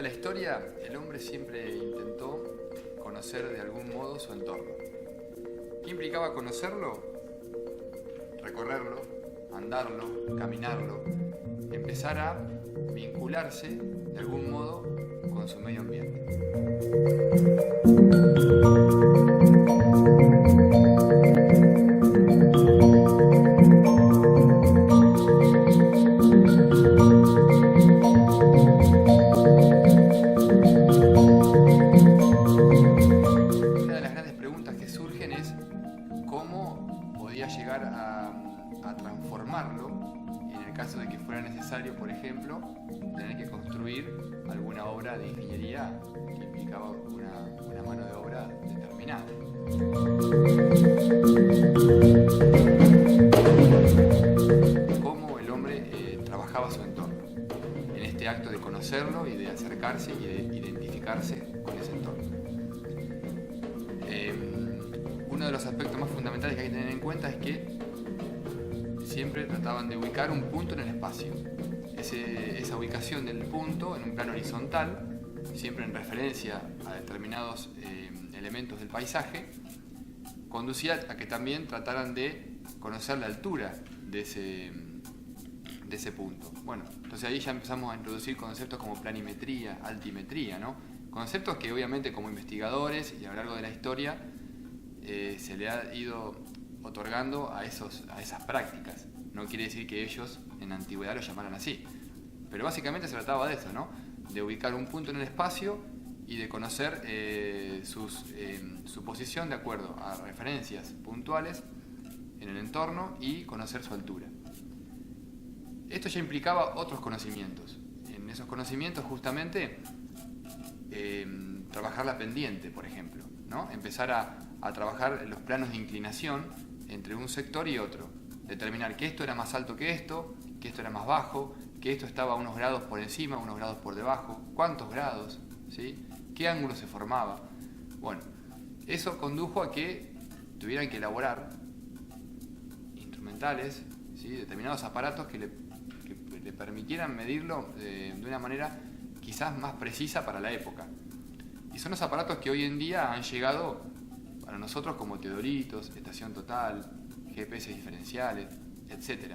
la historia, el hombre siempre intentó conocer de algún modo su entorno. ¿Qué implicaba conocerlo? Recorrerlo, andarlo, caminarlo, empezar a vincularse de algún modo con su medio ambiente. Una de las grandes preguntas que surgen es cómo podía llegar a transformarlo en el caso de que fuera necesario, por ejemplo, tener que construir alguna obra de ingeniería que implicaba una mano de obra determinada. Cómo el hombre trabajaba su entorno en este acto de conocerlo y de acercarse y de identificarse con ese entorno. Uno de los aspectos más fundamentales que hay que tener en cuenta es que siempre trataban de ubicar un punto en el espacio. Esa ubicación del punto en un plano horizontal, siempre en referencia a determinados elementos del paisaje, conducía a que también trataran de conocer la altura de ese punto. Bueno, entonces ahí ya empezamos a introducir conceptos como planimetría, altimetría, ¿no? Conceptos que obviamente como investigadores y a lo largo de la historia se le ha ido otorgando a esas prácticas. No quiere decir que ellos en la antigüedad lo llamaran así, pero básicamente se trataba de eso, ¿no? De ubicar un punto en el espacio y de conocer su posición de acuerdo a referencias puntuales en el entorno y conocer su altura. Esto ya implicaba otros conocimientos. En esos conocimientos justamente trabajar la pendiente, por ejemplo, ¿no? Empezar a trabajar los planos de inclinación entre un sector y otro. Determinar que esto era más alto que esto era más bajo, que esto estaba a unos grados por encima, unos grados por debajo, cuántos grados, ¿sí? ¿Qué ángulo se formaba? Bueno, eso condujo a que tuvieran que elaborar instrumentales, ¿sí? Determinados aparatos que le permitieran medirlo de una manera quizás más precisa para la época. Y son los aparatos que hoy en día han llegado para nosotros como teodolitos, estación total, GPS diferenciales, etc.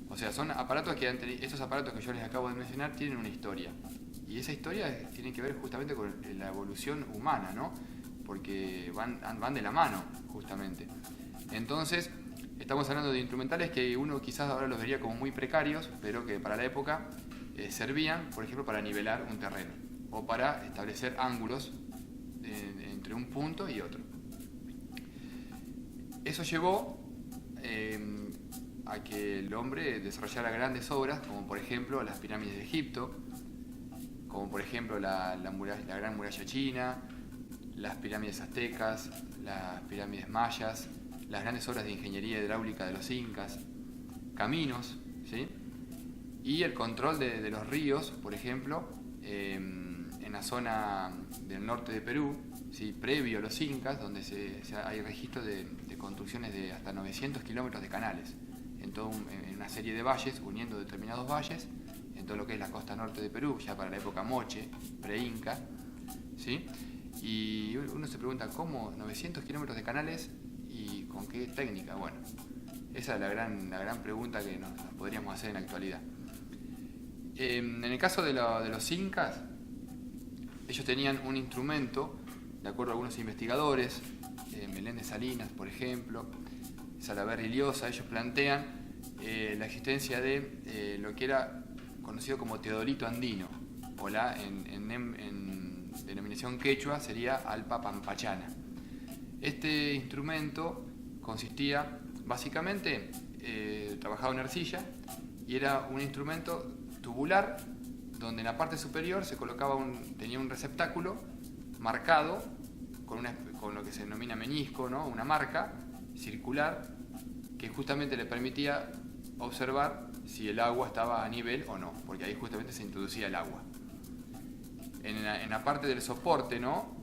O sea, son aparatos estos aparatos que yo les acabo de mencionar tienen una historia. Y esa historia tiene que ver justamente con la evolución humana, ¿no? Porque van de la mano, justamente. Entonces, estamos hablando de instrumentales que uno quizás ahora los vería como muy precarios, pero que para la época servían, por ejemplo, para nivelar un terreno o para establecer ángulos entre un punto y otro. Eso llevó a que el hombre desarrollara grandes obras, como por ejemplo las pirámides de Egipto, como por ejemplo la gran muralla china, las pirámides aztecas, las pirámides mayas, las grandes obras de ingeniería hidráulica de los incas, caminos, ¿sí? Y el control de los ríos, por ejemplo, en la zona del norte de Perú, ¿sí? Previo a los incas, donde hay registro de construcciones de hasta 900 kilómetros de canales en una serie de valles, uniendo determinados valles, en todo lo que es la costa norte de Perú, ya para la época Moche, pre-inca, ¿sí? Y uno se pregunta, ¿cómo 900 kilómetros de canales y con qué técnica? Bueno, esa es la gran pregunta que nos podríamos hacer en la actualidad. En el caso de los incas, ellos tenían un instrumento, de acuerdo a algunos investigadores, Meléndez Salinas, por ejemplo, Salaverry y Liosa, ellos plantean la existencia de lo que era conocido como teodolito andino, o en denominación quechua sería alpa pampachana. Este instrumento consistía básicamente, trabajaba en arcilla y era un instrumento tubular donde en la parte superior se colocaba tenía un receptáculo marcado con lo que se denomina menisco, ¿no? Una marca circular que justamente le permitía observar si el agua estaba a nivel o no, porque ahí justamente se introducía el agua. En la parte del soporte, ¿no?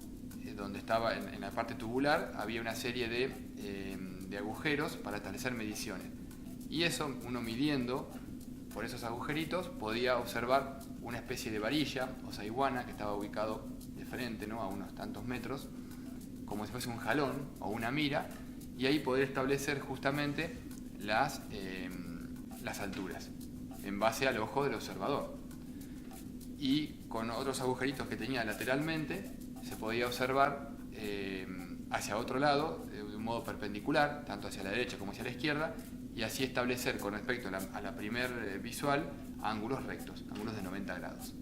Donde estaba en la parte tubular, había una serie de agujeros para establecer mediciones. Y eso, uno midiendo por esos agujeritos, podía observar una especie de varilla o zaiguana que estaba ubicado de frente, ¿no?, a unos tantos metros, como si fuese un jalón o una mira, y ahí poder establecer justamente las alturas en base al ojo del observador. Y con otros agujeritos que tenía lateralmente se podía observar hacia otro lado de un modo perpendicular, tanto hacia la derecha como hacia la izquierda, y así establecer con respecto a la primer visual ángulos rectos, ángulos de 90 grados.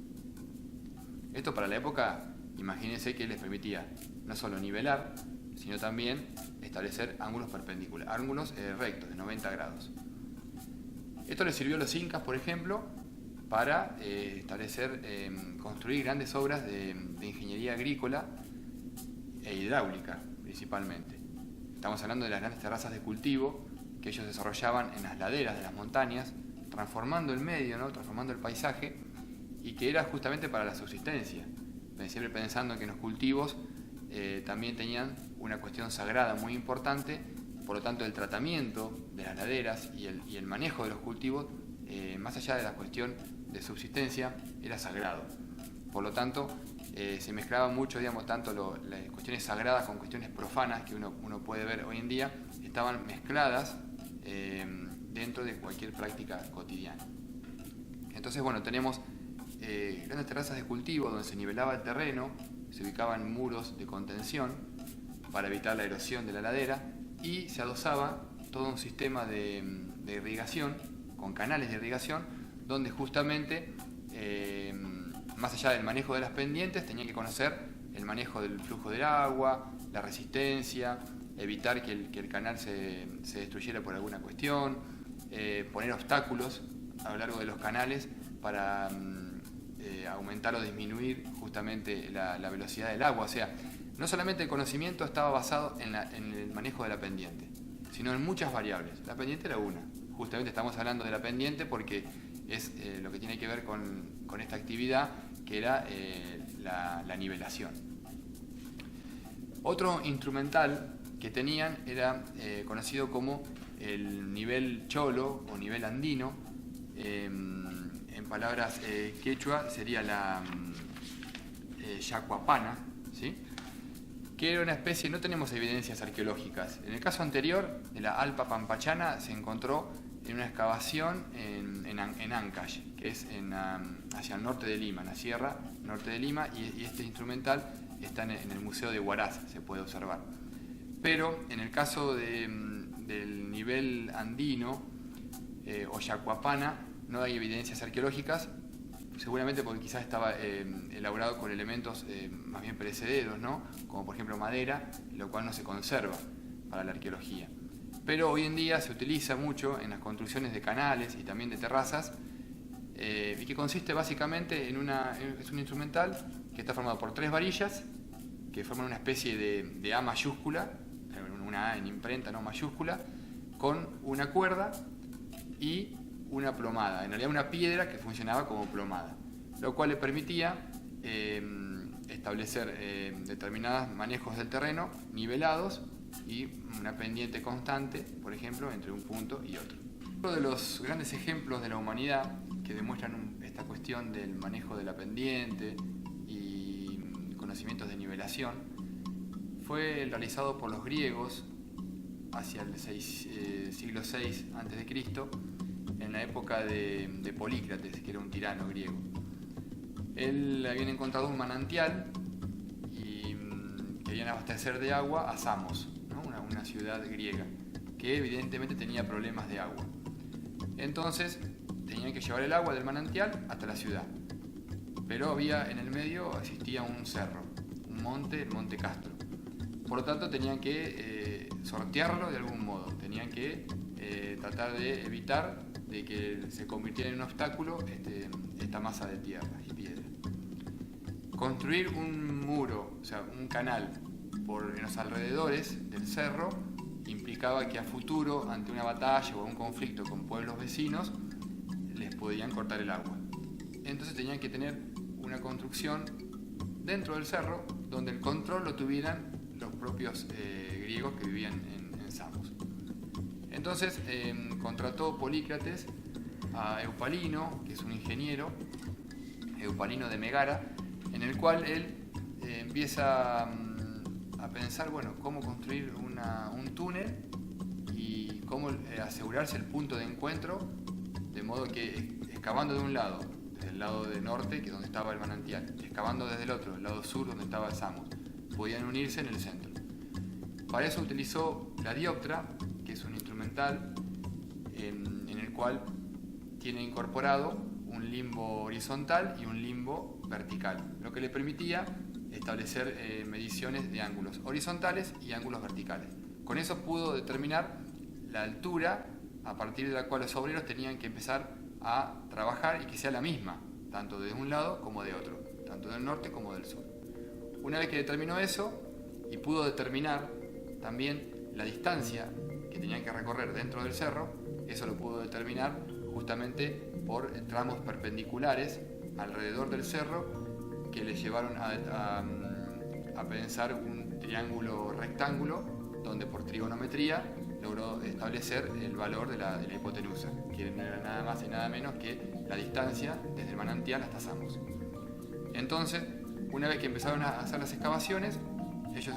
Esto para la época, imagínense que les permitía no solo nivelar, sino también establecer ángulos perpendiculares, ángulos rectos de 90 grados. Esto les sirvió a los incas, por ejemplo, para construir grandes obras de ingeniería agrícola e hidráulica, principalmente. Estamos hablando de las grandes terrazas de cultivo que ellos desarrollaban en las laderas de las montañas, transformando el medio, ¿no?, transformando el paisaje, y que era justamente para la subsistencia, siempre pensando en que los cultivos también tenían una cuestión sagrada muy importante. Por lo tanto, el tratamiento de las laderas y el manejo de los cultivos, más allá de la cuestión de subsistencia, era sagrado. Por lo tanto, se mezclaba mucho, digamos, tanto las cuestiones sagradas con cuestiones profanas que uno puede ver hoy en día, estaban mezcladas dentro de cualquier práctica cotidiana. Entonces, bueno, tenemos grandes terrazas de cultivo donde se nivelaba el terreno, se ubicaban muros de contención para evitar la erosión de la ladera, y se adosaba todo un sistema de irrigación, con canales de irrigación, donde justamente, más allá del manejo de las pendientes, tenían que conocer el manejo del flujo del agua, la resistencia, evitar que el canal se destruyera por alguna cuestión, poner obstáculos a lo largo de los canales para aumentar o disminuir justamente la velocidad del agua. O sea, no solamente el conocimiento estaba basado en el manejo de la pendiente, sino en muchas variables. La pendiente era una. Justamente estamos hablando de la pendiente porque es lo que tiene que ver con esta actividad, que era la nivelación. Otro instrumental que tenían era conocido como el nivel cholo o nivel andino. En palabras quechua sería la yacuapana, ¿sí?, que era una especie, no tenemos evidencias arqueológicas. En el caso anterior, de la Alpa Pampachana, se encontró en una excavación en Ancash, que es hacia el norte de Lima, en la sierra norte de Lima, y este instrumental está en el Museo de Huaraz, se puede observar. Pero en el caso del nivel andino o yacuapana, no hay evidencias arqueológicas, seguramente porque quizás estaba elaborado con elementos más bien perecederos, ¿no?, como por ejemplo madera, lo cual no se conserva para la arqueología. Pero hoy en día se utiliza mucho en las construcciones de canales y también de terrazas, y que consiste básicamente es un instrumental que está formado por 3 varillas que forman una especie de A mayúscula, una A en imprenta no mayúscula, con una cuerda y una plomada, en realidad una piedra que funcionaba como plomada, lo cual le permitía establecer determinados manejos del terreno nivelados y una pendiente constante, por ejemplo, entre un punto y otro. Uno de los grandes ejemplos de la humanidad que demuestran esta cuestión del manejo de la pendiente y conocimientos de nivelación fue el realizado por los griegos hacia el siglo VI a.C., en la época de Polícrates, que era un tirano griego. Él habían encontrado un manantial y querían abastecer de agua a Samos, ¿no?, una ciudad griega, que evidentemente tenía problemas de agua. Entonces tenían que llevar el agua del manantial hasta la ciudad. Pero en el medio existía un cerro, un monte, el Monte Castro. Por lo tanto tenían que sortearlo de algún modo, tenían que tratar de evitar de que se convirtiera en un obstáculo esta masa de tierra y piedra. Construir un muro, o sea, un canal en los alrededores del cerro, implicaba que a futuro, ante una batalla o un conflicto con pueblos vecinos, les podían cortar el agua. Entonces tenían que tener una construcción dentro del cerro donde el control lo tuvieran los propios griegos que vivían en Samos. Entonces contrató Polícrates a Eupalino, que es un ingeniero, Eupalino de Megara, en el cual él empieza a pensar, bueno, cómo construir un túnel y cómo asegurarse el punto de encuentro, de modo que excavando de un lado, desde el lado de norte, que es donde estaba el manantial, excavando desde el otro, el lado sur, donde estaba el Samos, podían unirse en el centro. Para eso utilizó la dioptra, que es un instrumental en el cual tiene incorporado un limbo horizontal y un limbo vertical, lo que le permitía establecer mediciones de ángulos horizontales y ángulos verticales. Con eso pudo determinar la altura a partir de la cual los obreros tenían que empezar a trabajar y que sea la misma, tanto de un lado como de otro, tanto del norte como del sur. Una vez que determinó eso y pudo determinar también la distancia que tenían que recorrer dentro del cerro, eso lo pudo determinar justamente por tramos perpendiculares alrededor del cerro que le llevaron a pensar un triángulo rectángulo donde por trigonometría logró establecer el valor de la hipotenusa, que no era nada más y nada menos que la distancia desde el manantial hasta Samos. Entonces, una vez que empezaron a hacer las excavaciones, ellos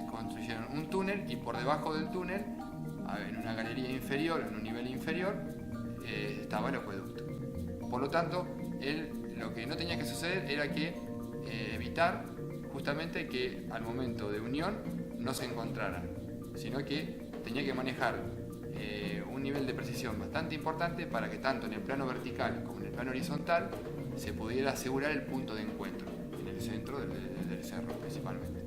construyeron un túnel y por debajo del túnel, en una galería inferior, en un nivel inferior, estaba el acueducto. Por lo tanto, lo que no tenía que suceder era que evitar justamente que al momento de unión no se encontraran, sino que tenía que manejar un nivel de precisión bastante importante para que tanto en el plano vertical como en el plano horizontal se pudiera asegurar el punto de encuentro, en el centro del cerro principalmente.